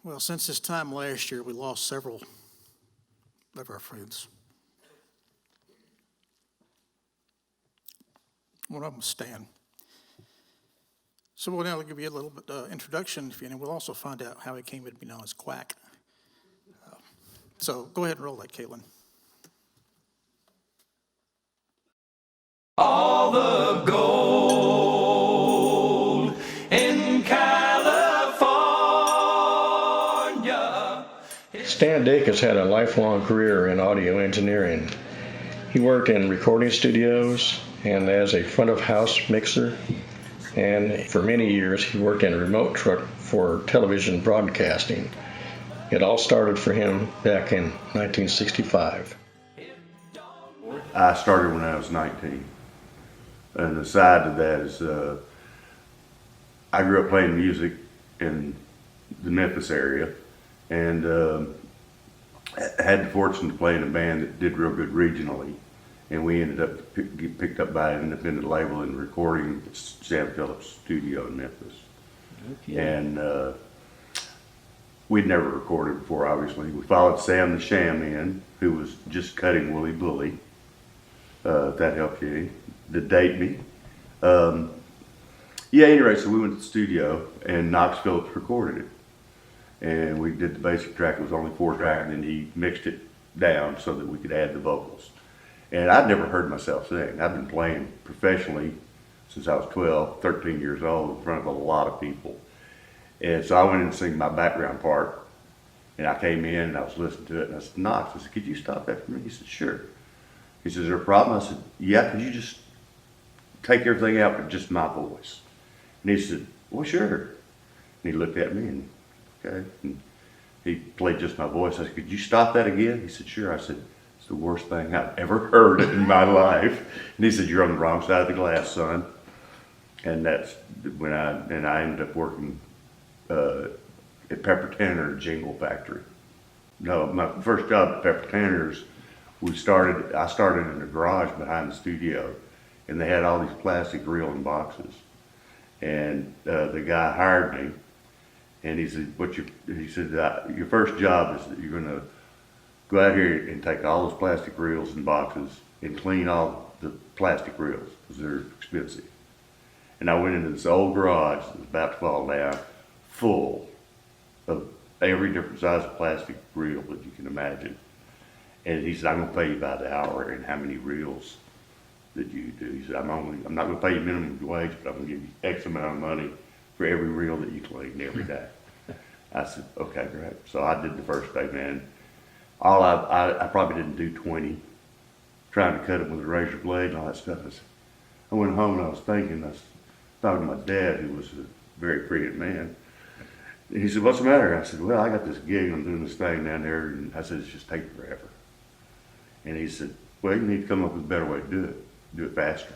Well, since this time last year, we lost several of our friends. One of them was Stan. So we'll now give you a little bit introduction, and we'll also find out how he came to be known as Quack. So go ahead and roll that, Caitlin. All the gold in California. Stan Dacus had a lifelong career in audio engineering. He worked in recording studios and as a front-of-house mixer, and for many years he worked in a remote truck for television broadcasting. It all started for him back in 1965. I started when I was 19. And the side of that is I grew up playing music in the Memphis area, and had the fortune to play in a band that did real good regionally. And we ended up getting picked up by an independent label and recording at Sam Phillips studio in Memphis. Okay. And we'd never recorded before, obviously. We followed Sam the Sham in, who was just cutting Wooly Bully. If that helped you any. To date me. Anyway, so we went to the studio and Knox Phillips recorded it. And we did the basic track. It was only 4-track, and then he mixed it down so that we could add the vocals. And I'd never heard myself sing. I've been playing professionally since I was 12, 13 years old in front of a lot of people. And so I went in and sang my background part. And I came in and I was listening to it, and I said, Knox, I said, could you stop that for me? He said, sure. He said, is there a problem? I said, yeah, could you just take everything out but just my voice? And he said, well, sure. And he looked at me and, okay. And he played just my voice. I said, could you stop that again? He said, sure. I said, it's the worst thing I've ever heard in my life. And he said, you're on the wrong side of the glass, son. And that's when I ended up working at Pepper Tanner Jingle Factory. No, my first job at Pepper Tanner's, I started in the garage behind the studio, and they had all these plastic reel and boxes. And the guy hired me, and he said, your first job is that you're going to go out here and take all those plastic reels and boxes and clean all the plastic reels because they're expensive. And I went into this old garage that was about to fall down, full of every different size of plastic reel that you can imagine. And he said, I'm going to pay you by the hour and how many reels that you do. He said, I'm not going to pay you minimum wage, but I'm going to give you X amount of money for every reel that you clean every day. I said, okay, great. So I did the first day, man. I probably didn't do 20, trying to cut it with a razor blade and all that stuff. I went home and I was thinking, I was talking to my dad, who was a very brilliant man. And he said, what's the matter? I said, well, I got this gig, I'm doing this thing down there, and I said, it's just taking forever. And he said, well, you need to come up with a better way to do it faster.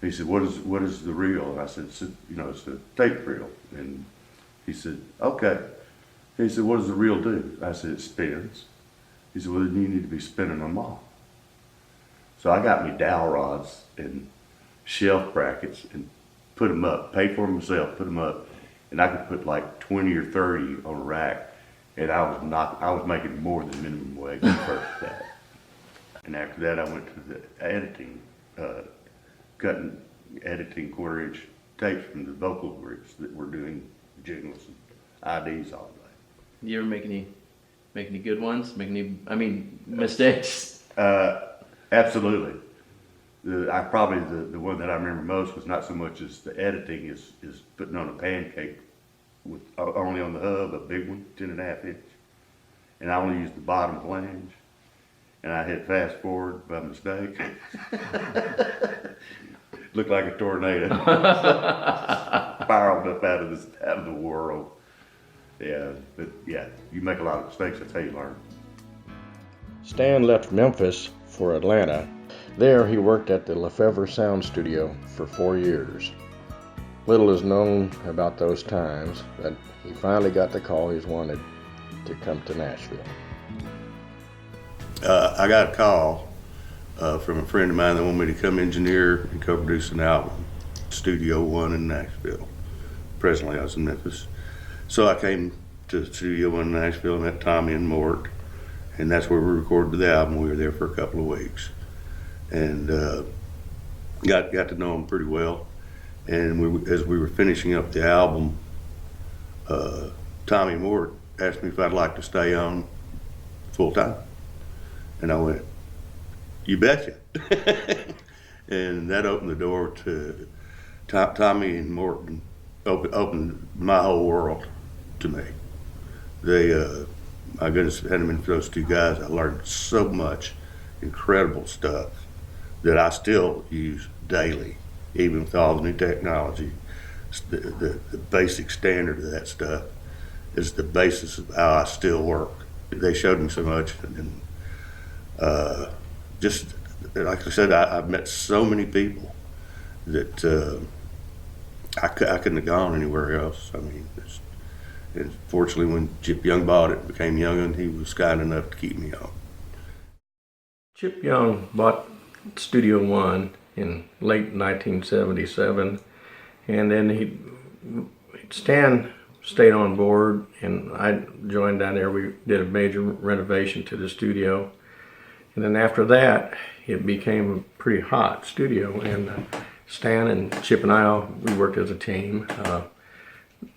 He said, what is the reel? And I said, it's a tape reel. And he said, okay. He said, what does the reel do? I said, it spins. He said, well, then you need to be spinning them all. So I got me dowel rods and shelf brackets and put them up, paid for them myself, put them up, and I could put like 20 or 30 on a rack, and I was making more than minimum wage the first day. And after that, I went to the editing, editing quarter-inch tapes from the vocal groups that were doing jingles and IDs all day. You ever make any good ones? Mistakes? Absolutely. Probably the one that I remember most was not so much as the editing is putting on a pancake with only on the hub, a big one, 10.5 inch. And I only used the bottom flange. And I hit fast forward by mistake. Looked like a tornado. Spiraled up out of the world. Yeah, but yeah, you make a lot of mistakes, that's how you learn. Stan left Memphis for Atlanta. There he worked at the Lefevre Sound Studio for 4 years. Little is known about those times, but he finally got the call he's wanted to come to Nashville. I got a call from a friend of mine that wanted me to come engineer and co-produce an album, Studio One in Nashville. Presently I was in Memphis. So I came to the studio in Nashville and met Tommy and Mort, and that's where we recorded the album. We were there for a couple of weeks, and got to know them pretty well. And as we were finishing up the album, Tommy and Mort asked me if I'd like to stay on full time, and I went, "You betcha." And that opened the door to Tommy and Morton. Opened my whole world to me. They, my goodness, hadn't been for those two guys, I learned so much incredible stuff that I still use daily, even with all the new technology. The basic standard of that stuff is the basis of how I still work. They showed me so much, and just like I said, I've met so many people that I couldn't have gone anywhere else. I mean, and fortunately, when Chip Young bought it, became Young'un, he was kind enough to keep me on. Chip Young bought Studio One in late 1977, and then Stan stayed on board, and I joined down there. We did a major renovation to the studio, and then after that, it became a pretty hot studio, and Stan and Chip and I, we worked as a team.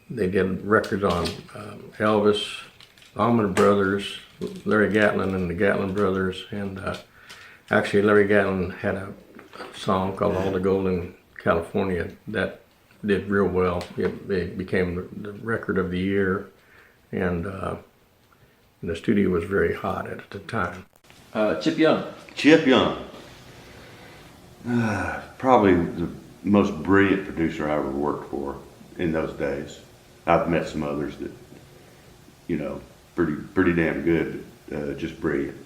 They did records on Elvis, Allman Brothers, Larry Gatlin and the Gatlin Brothers, and actually Larry Gatlin had a song called All the Gold in California that did real well. It became the record of the year, and the studio was very hot at the time. Chip Young. Chip Young, probably the most brilliant producer I ever worked for in those days. I've met some others that, you know, pretty damn good, just brilliant.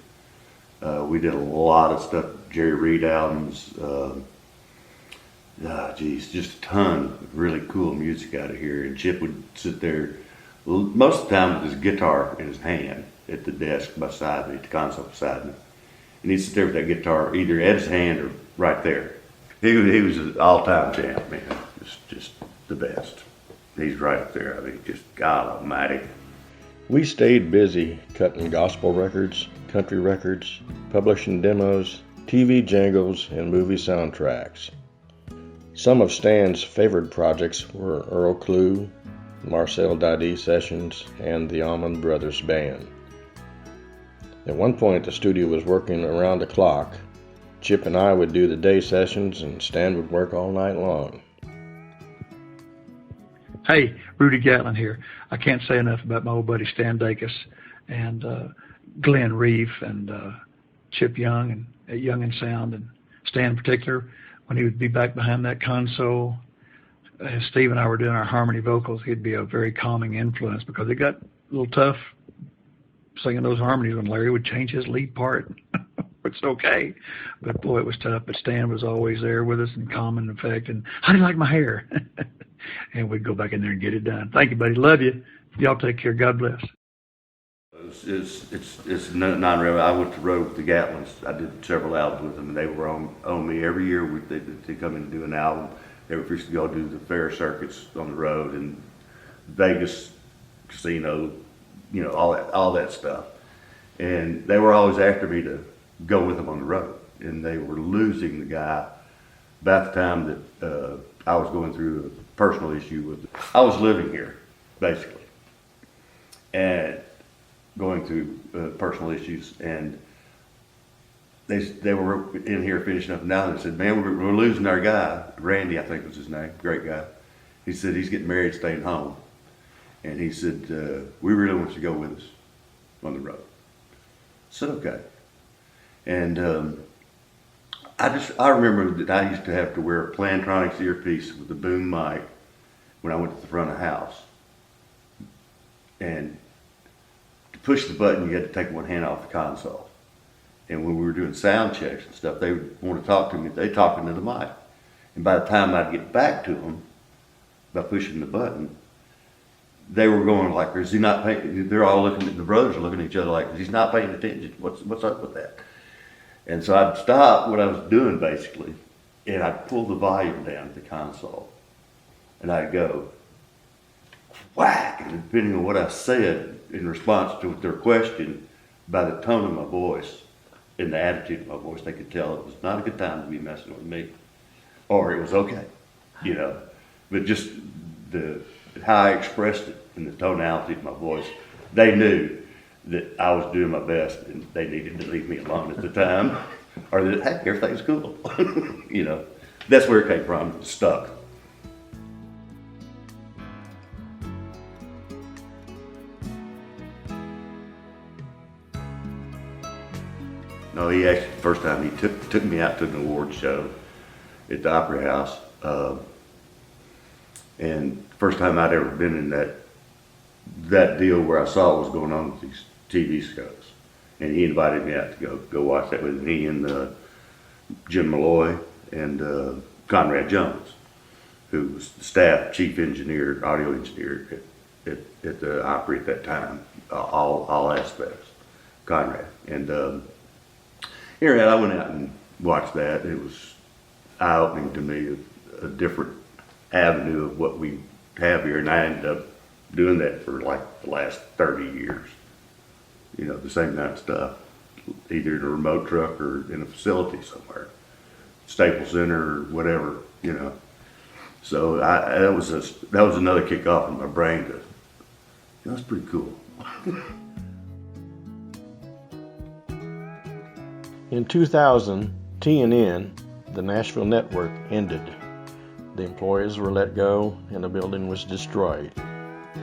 We did a lot of stuff, Jerry Reed albums, just a ton of really cool music out of here. And Chip would sit there most of the time with his guitar in his hand at the desk beside me, at the console beside me. And he'd sit there with that guitar either at his hand or right there. He was an all-time champ, man. Just the best. He's right up there. I mean, just God almighty. We stayed busy cutting gospel records, country records, publishing demos, TV jingles, and movie soundtracks. Some of Stan's favorite projects were Earl Klugh, Marcel Dadi sessions, and the Allman Brothers Band. At one point, the studio was working around the clock. Chip and I would do the day sessions, and Stan would work all night long. Hey, Rudy Gatlin here. I can't say enough about my old buddy Stan Dacus and Glenn Reef and Chip Young and at Young and Sound, and Stan in particular, when he would be back behind that console. As Steve and I were doing our harmony vocals, he'd be a very calming influence because it got a little tough singing those harmonies when Larry would change his lead part. It's okay, but boy, it was tough. But Stan was always there with us and calming effect. And how do you like my hair? And we'd go back in there and get it done. Thank you, buddy. Love you. Y'all take care. God bless. It's non-relevant. I went to road with the Gatlins. I did several albums with them, and they were on me every year. They come in and do an album. They were supposed to go do the fair circuits on the road and Vegas, casino, you know, all that stuff. And they were always after me to go with them on the road. And they were losing the guy about the time that I was going through a personal issue with it. I was living here, basically, and going through personal issues. And they were in here finishing up, and now they said, man, we're losing our guy. Randy, I think was his name, great guy. He said he's getting married, staying home. And he said, we really want you to go with us on the road. I said, okay. And I remember that I used to have to wear a Plantronics earpiece with a boom mic when I went to the front of the house. And to push the button, you had to take one hand off the console. And when we were doing sound checks and stuff, they would want to talk to me. They talked into the mic. And by the time I'd get back to them, by pushing the button, they were going like, is he not paying? They're all looking at the brothers are looking at each other like, he's not paying attention. What's up with that? And so I'd stop what I was doing basically, and I'd pull the volume down at the console, and I'd go, whack, depending on what I said in response to their question, by the tone of my voice and the attitude of my voice, they could tell it was not a good time to be messing with me, or it was okay, you know. But just how I expressed it and the tonality of my voice, they knew that I was doing my best and they needed to leave me alone at the time, or that, hey, everything's cool. You know, that's where it came from, stuck. No, he actually, the first time he took me out to an award show at the Opry House, and first time I'd ever been in that deal where I saw what was going on with these TV shows, and he invited me out to go watch that with me and Jim Malloy and Conrad Jones, who was the staff chief engineer, audio engineer at the Opry at that time, all aspects, Conrad. And here I went out and watched that. It was eye-opening to me, a different avenue of what we have here, and I ended up doing that for like the last 30 years. You know, the same kind of stuff, either in a remote truck or in a facility somewhere, Staples Center or whatever, you know. So that was another kick off in my brain to, that's pretty cool. In 2000, TNN, the Nashville network, ended. The employees were let go and the building was destroyed.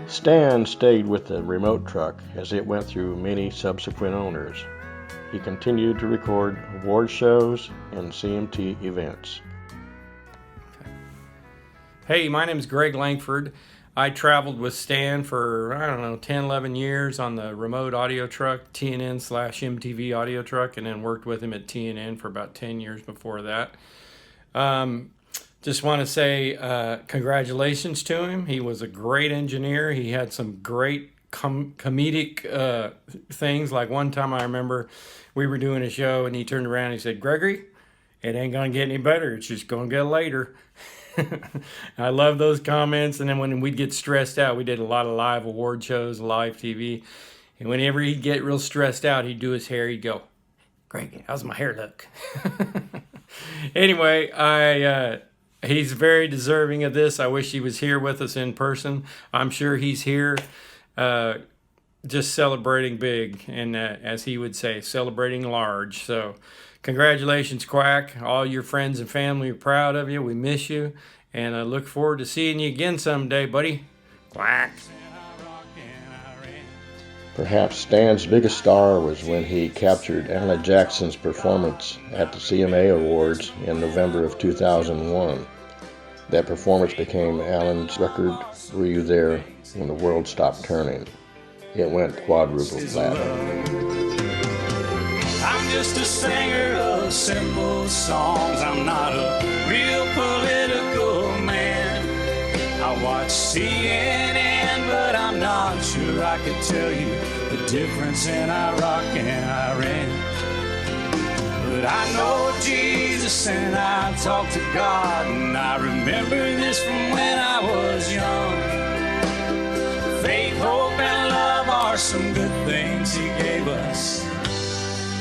Stan stayed with the remote truck as it went through many subsequent owners. He continued to record award shows and CMT events. Hey, my name is Greg Langford. I traveled with Stan for, 10, 11 years on the remote audio truck, TNN/MTV audio truck, and then worked with him at TNN for about 10 years before that. Just want to say congratulations to him. He was a great engineer. He had some great comedic things. Like one time I remember we were doing a show and he turned around and he said, "Gregory, it ain't going to get any better. It's just going to get later." I love those comments. And then when we'd get stressed out, we did a lot of live award shows, live TV. And whenever he'd get real stressed out, he'd do his hair. He'd go, "Greg, how's my hair look?" Anyway, he's very deserving of this. I wish he was here with us in person. I'm sure he's here just celebrating big. And as he would say, celebrating large. So congratulations, Quack. All your friends and family are proud of you. We miss you. And I look forward to seeing you again someday, buddy. Quack. Perhaps Stan's biggest star was when he captured Alan Jackson's performance at the CMA Awards in November of 2001. That performance became Alan's record, "Were You There When the World Stopped Turning?" It went quadruple platinum. I'm just a singer of simple songs. I'm not a real political man. I watch CNN, but I'm not sure I could tell you the difference in Iraq and Iran. But I know Jesus and I talk to God, and I remember this from when I was young. Faith, hope, and love are some good things He gave us,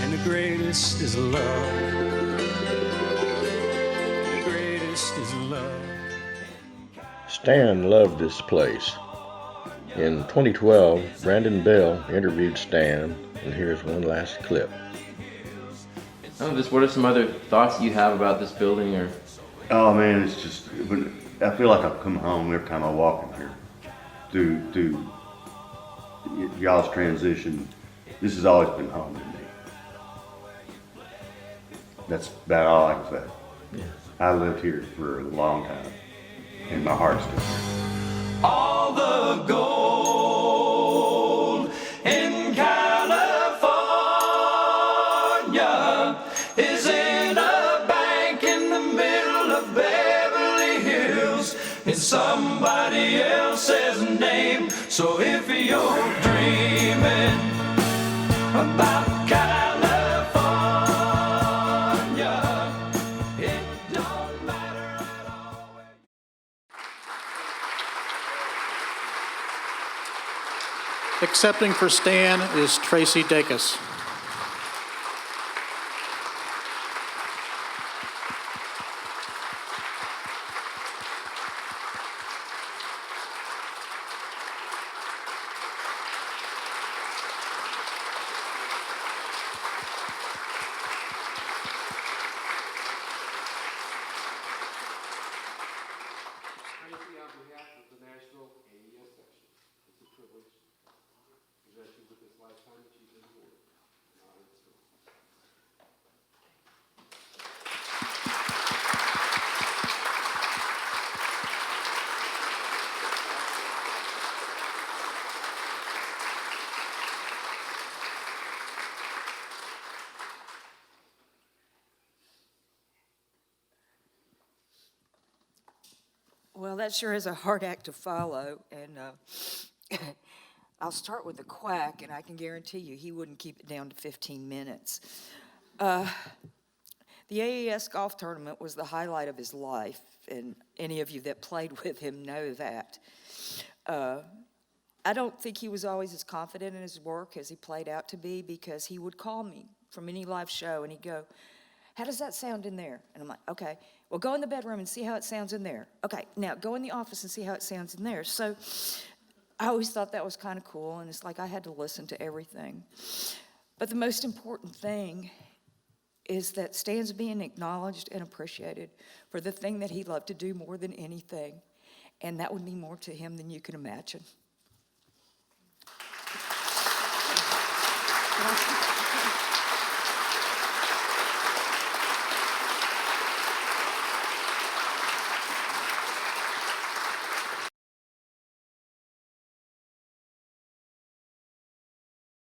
and the greatest is love. The greatest is love. Stan loved this place. In 2012, Brandon Bell interviewed Stan, and here's one last clip. Just what are some other thoughts you have about this building? Or Oh man, it's just, I feel like I've come home every time I walk in here. Through y'all's transition, this has always been home to me. That's about all I can say. yeah. I lived here for a long time, and my heart's still here. All the gold in California is in a bank in the middle of Beverly Hills. It's somebody else's name. So if you're dreaming about California, it don't matter at all. Accepting for Stan is Tracy Dacus. Tracy, on behalf of the Nashville AES section, it's a privilege to present you with this Lifetime Achievement Award. Well, that sure is a hard act to follow, and I'll start with the quack, and I can guarantee you he wouldn't keep it down to 15 minutes. The AES golf tournament was the highlight of his life, and any of you that played with him know that. I don't think he was always as confident in his work as he played out to be, because he would call me from any live show, and he'd go, "How does that sound in there?" And I'm like, "Okay, well, go in the bedroom and see how it sounds in there. Okay, now go in the office and see how it sounds in there." So I always thought that was kind of cool, and it's like I had to listen to everything. But the most important thing is that Stan's being acknowledged and appreciated for the thing that he loved to do more than anything, and that would mean more to him than you can imagine.